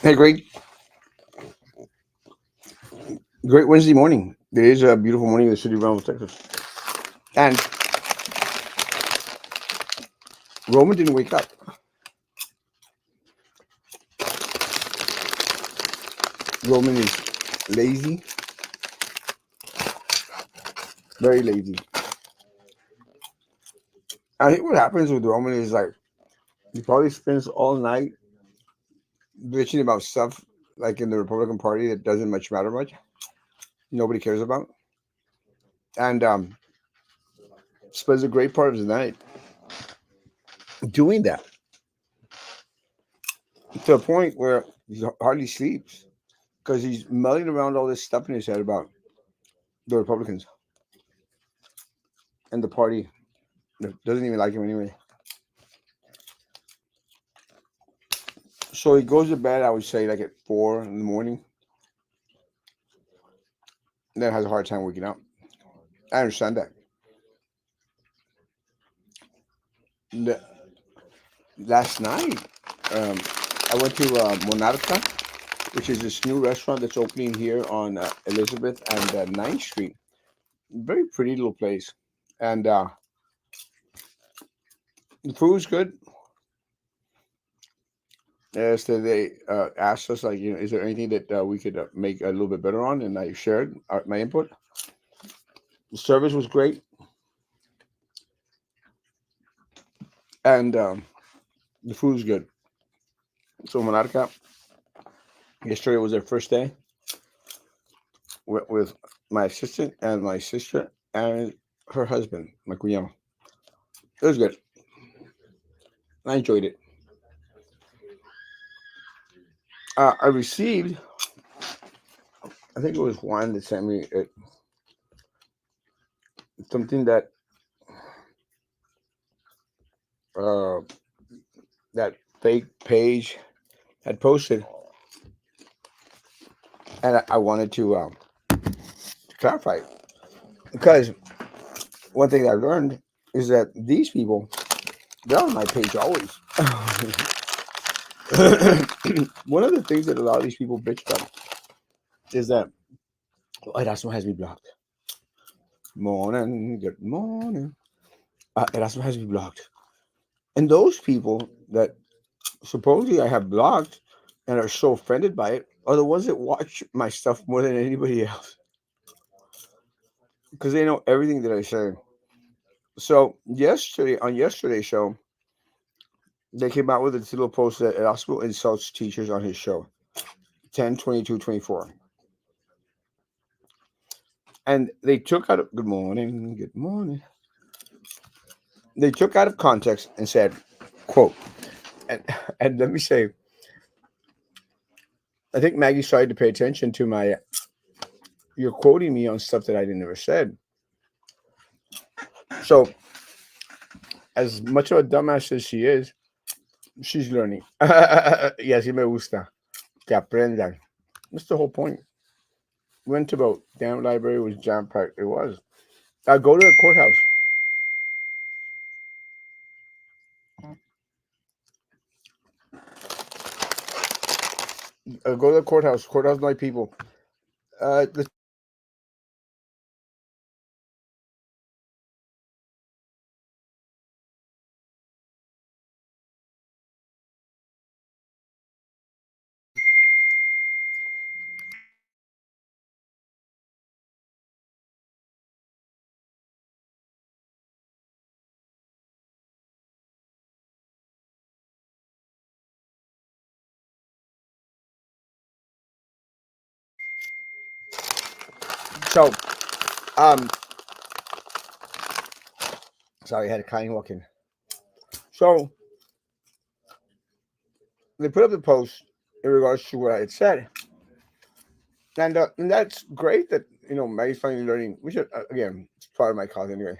Hey, great Wednesday morning. It is a beautiful morning in the city of Brownsville, Texas. And Roman didn't wake up. Roman is lazy, very lazy. I think what happens with Roman is like he probably spends all night bitching about stuff like in the Republican Party that doesn't matter much. Nobody cares about, and spends a great part of his night doing that to a point where he hardly sleeps because he's mulling around all this stuff in his head about the Republicans and the party that doesn't even like him anyway. So he goes to bed, I would say, like at 4 in the morning, and then has a hard time waking up. I understand that. The, last night, um, I went to Monarca, which is this new restaurant that's opening here on Elizabeth and 9th Street. Very pretty little place. And the food's good. So they asked us, like, is there anything that we could make a little bit better on? And I shared my input. The service was great. And the food was good. So Monarca, yesterday was their first day with my assistant and my sister and her husband, my cuñado. It was good. I enjoyed it. I received, I think it was Juan that sent me something uh, that fake page had posted, and I wanted to clarify it. Because one thing I learned is that these people, they're on my page always. One of the things that a lot of these people bitch about is that Erasmo has me blocked. Morning, good morning. Erasmo has me blocked. And those people that supposedly I have blocked and are so offended by it are the ones that watch my stuff more than anybody else because they know everything that I say. So on yesterday's show, they came out with a little post that Erasmo insults teachers on his show, 10/22/24, and they took out of good morning. They took out of context and said, "quote," and and let me say, I think Maggie started to pay attention to my you're quoting me on stuff that I never said. So as much of a dumbass as she is, she's learning. Y así me gusta. Que aprendan. That's the whole point. Went to vote. Damn library was jam packed. It was. Go to the courthouse. Go to the courthouse. Courthouse night people. The so um sorry, I had a client walk in. So they put up the post in regards to what I had said, and that's great that Maggie's finally learning. We should again, it's part of my cause anyway.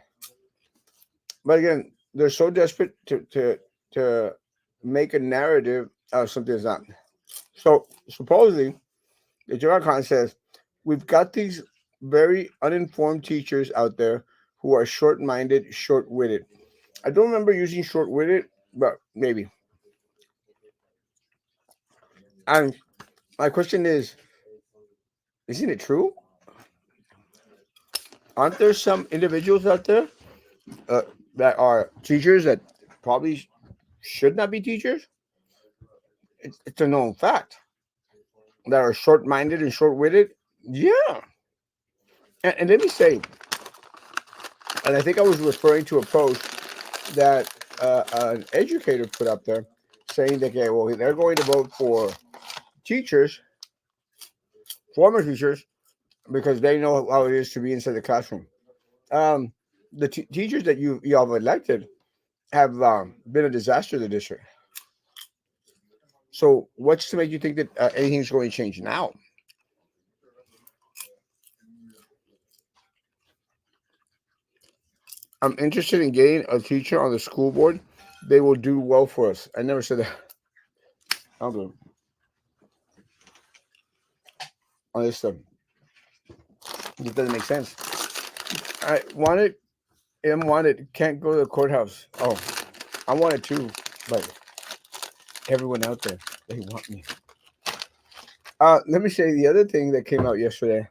But again, they're so desperate to make a narrative out of something that's not. So supposedly, the Jogakan says we've got these very uninformed teachers out there who are short-minded, short-witted. I don't remember using short-witted, but maybe. And My question is, isn't it true? Aren't there some individuals out there uh, that are teachers that probably should not be teachers? It's a known fact that are short-minded and short-witted. Yeah, and let me say, and I think I was referring to a post that an educator put up there saying that, okay, well, they're going to vote for teachers, former teachers, because they know how it is to be inside the classroom. Um, the teachers that you have elected have been a disaster to the district. So, what's to make you think that anything's going to change now? I'm interested in getting a teacher on the school board. They will do well for us. I never said that. I'll do it on this stuff. It doesn't make sense. I wanted, M wanted, can't go to the courthouse. Oh, I wanted to, but everyone out there, they want me. Let me say the other thing that came out yesterday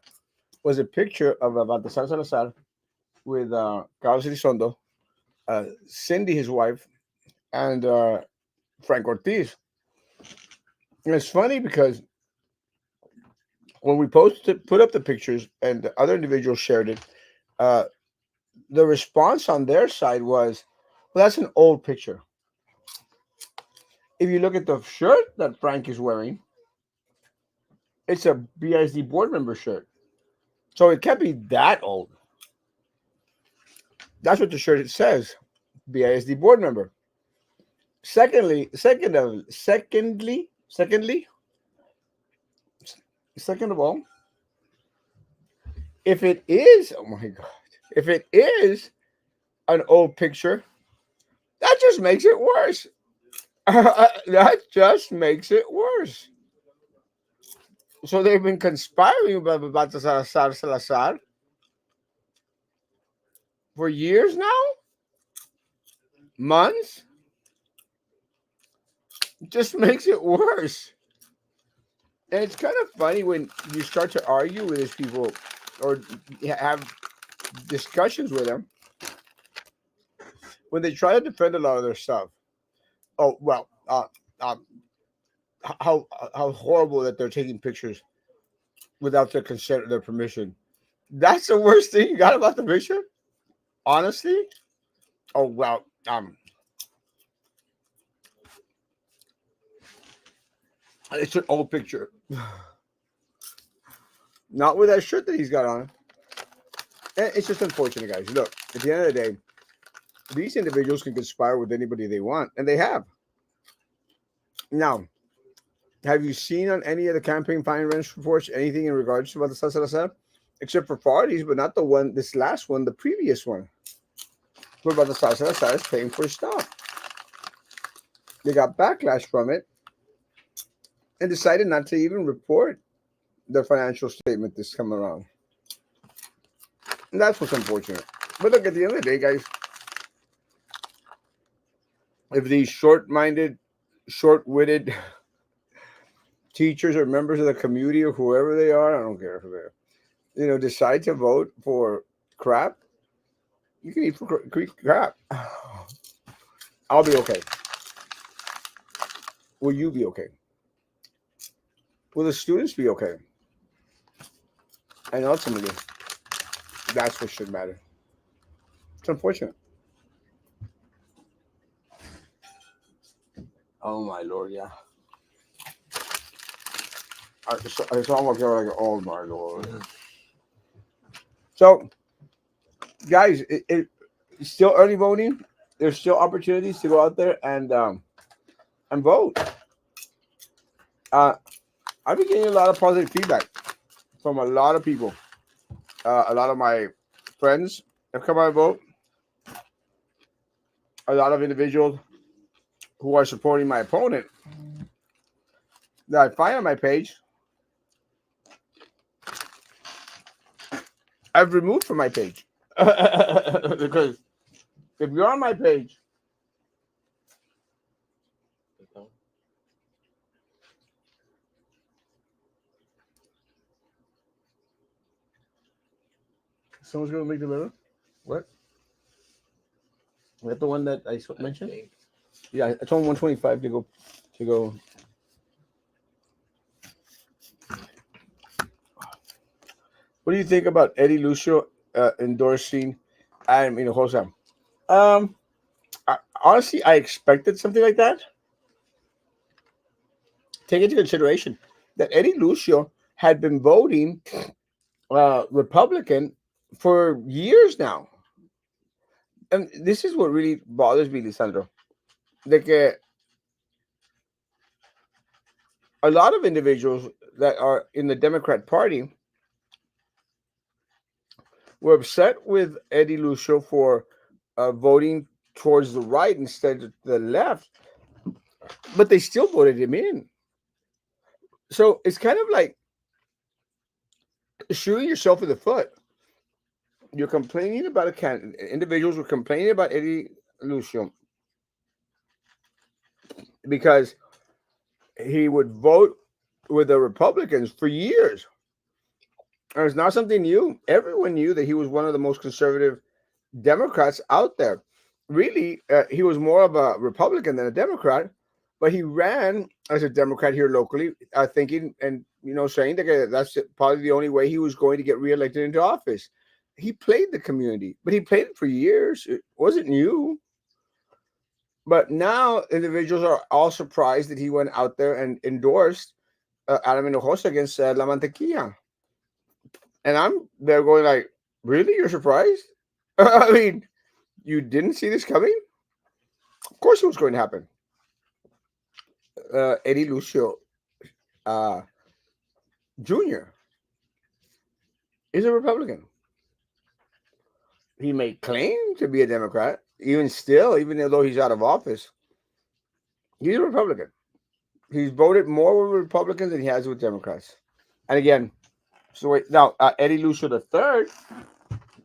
was a picture of Baltasar Salazar with Carlos Elizondo, Cindy, his wife, and Frank Ortiz. And it's funny because when we posted, put up the pictures, and the other individuals shared it, uh, the response on their side was, "Well, that's an old picture." If you look at the shirt that Frank is wearing, it's a BISD board member shirt, so it can't be that old. That's what the shirt says, BISD board member. Secondly, second of all, if it is, oh my god, if it is an old picture, that just makes it worse. That just makes it worse. So they've been conspiring about the Salazar for years now, months. Just makes it worse. And it's kind of funny when you start to argue with these people or have discussions with them when they try to defend a lot of their stuff. Oh well, um, how horrible that they're taking pictures without their consent or their permission. That's the worst thing you got about the picture, honestly. Oh well, it's an old picture, not with that shirt that he's got on. And it's just unfortunate, guys. Look, at the end of the day, these individuals can conspire with anybody they want, and they have. Now, have you seen on any of the campaign finance reports anything in regards to what the Salazar? Except for parties, but not the one, this last one, the previous one. What about the Salazar is paying for stuff? They got backlash from it and decided not to even report their financial statement this come around. And that's what's unfortunate. But look, at the end of the day, guys, if these short-minded, short-witted teachers or members of the community or whoever they are, I don't care who they are, decide to vote for crap, you can eat for crap. I'll be okay. Will you be okay? Will the students be okay? And ultimately, that's what should matter. It's unfortunate. Oh my lord, yeah. I saw my girl like, oh my lord. So, guys, it's still early voting. There's still opportunities to go out there and vote. Uh, I've been getting a lot of positive feedback from a lot of people. A lot of my friends have come out and vote. A lot of individuals who are supporting my opponent that I find on my page, I've removed from my page. Because if you're on my page, Someone's gonna make the letter. What? Is that the one that I mentioned? Yeah, I told him 125 to go. To go. What do you think about Eddie Lucio endorsing Adam Hinojosa? Um, Honestly, I expected something like that. Take into consideration that Eddie Lucio had been voting Republican for years now, and this is what really bothers me, Lisandro. Like a lot of individuals that are in the Democrat Party were upset with Eddie Lucio for voting towards the right instead of the left, but they still voted him in. So it's kind of like shooting yourself in the foot. You're complaining about a candidate. Individuals were complaining about Eddie Lucio because he would vote with the Republicans for years. And it's not something new. Everyone knew that he was one of the most conservative Democrats out there. Really, he was more of a Republican than a Democrat, but he ran as a Democrat here locally, thinking and saying that that's probably the only way he was going to get reelected into office. He played the community, but he played it for years. It wasn't new. But now individuals are all surprised that he went out there and endorsed Adam Hinojosa against La Mantequilla. And I'm there going like, really? You're surprised? I mean, you didn't see this coming? Of course it was going to happen. Eddie Lucio uh, Jr. is a Republican. He may claim to be a Democrat, even still, even though he's out of office. He's a Republican. He's voted more with Republicans than he has with Democrats. And again, so wait, now Eddie Lucio the third,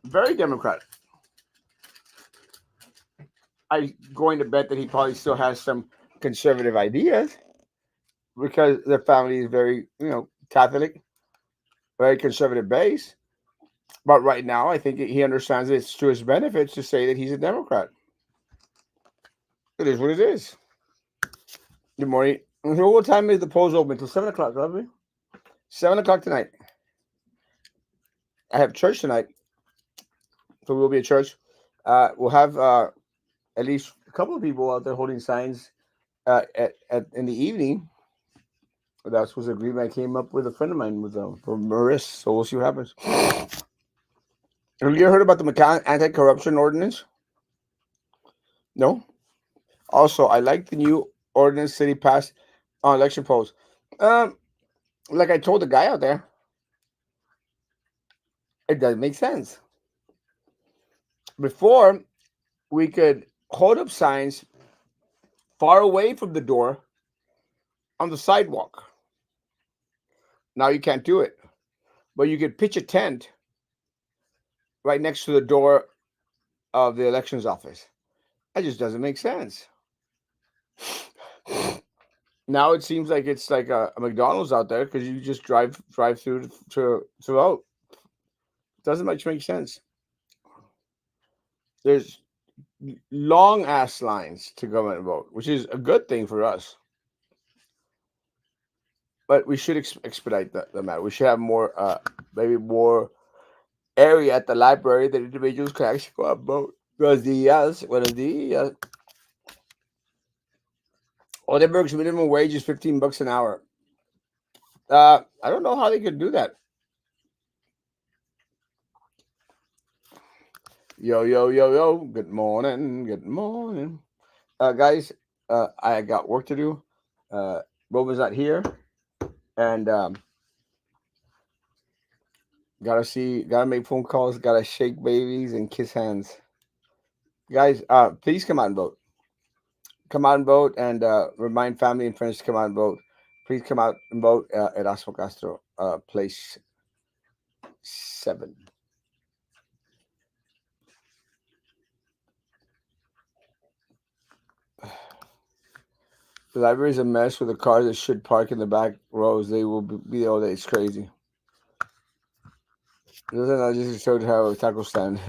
very Democratic. I'm going to bet that he probably still has some conservative ideas because their family is very, Catholic, very conservative base. But right now, I think he understands it's to his benefit to say that he's a Democrat. It is what it is. Good morning. So what time is the polls open? Until 7 o'clock, lovely. 7 o'clock tonight. I have church tonight. So we'll be at church. We'll have at least a couple of people out there holding signs in the evening. That was an agreement I came up with a friend of mine with for Maris. So we'll see what happens. Have you ever heard about the anti-corruption ordinance? No. Also, I like the new ordinance city passed on election polls. Um, like I told the guy out there, it doesn't make sense. Before, we could hold up signs far away from the door on the sidewalk. Now you can't do it, but you could pitch a tent right next to the door of the elections office. That just doesn't make sense. Now it seems like it's like a McDonald's out there because you just drive through to vote. Doesn't much make sense. There's long ass lines to go and vote, which is a good thing for us. But we should expedite the matter. We should have more, maybe more area at the library that individuals can actually go out and vote. Buenos dias, buenos dias. Oldenburg's minimum wage is $15 an hour. I don't know how they could do that. Yo, yo, yo, yo. Good morning. Good morning. Guys, I got work to do. Roman's not here. And gotta make phone calls, gotta shake babies and kiss hands. Guys, please come out and vote. Come out and vote and remind family and friends to come out and vote. Please come out and vote at Erasmo Castro, place 7. The library is a mess with the cars that should park in the back rows. They will be all day. It's crazy. Listen, I just showed how a taco stand.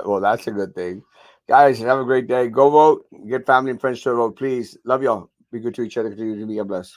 Well, that's a good thing. Guys, have a great day. Go vote. Get family and friends to vote, please. Love y'all. Be good to each other. Continue to be a bless.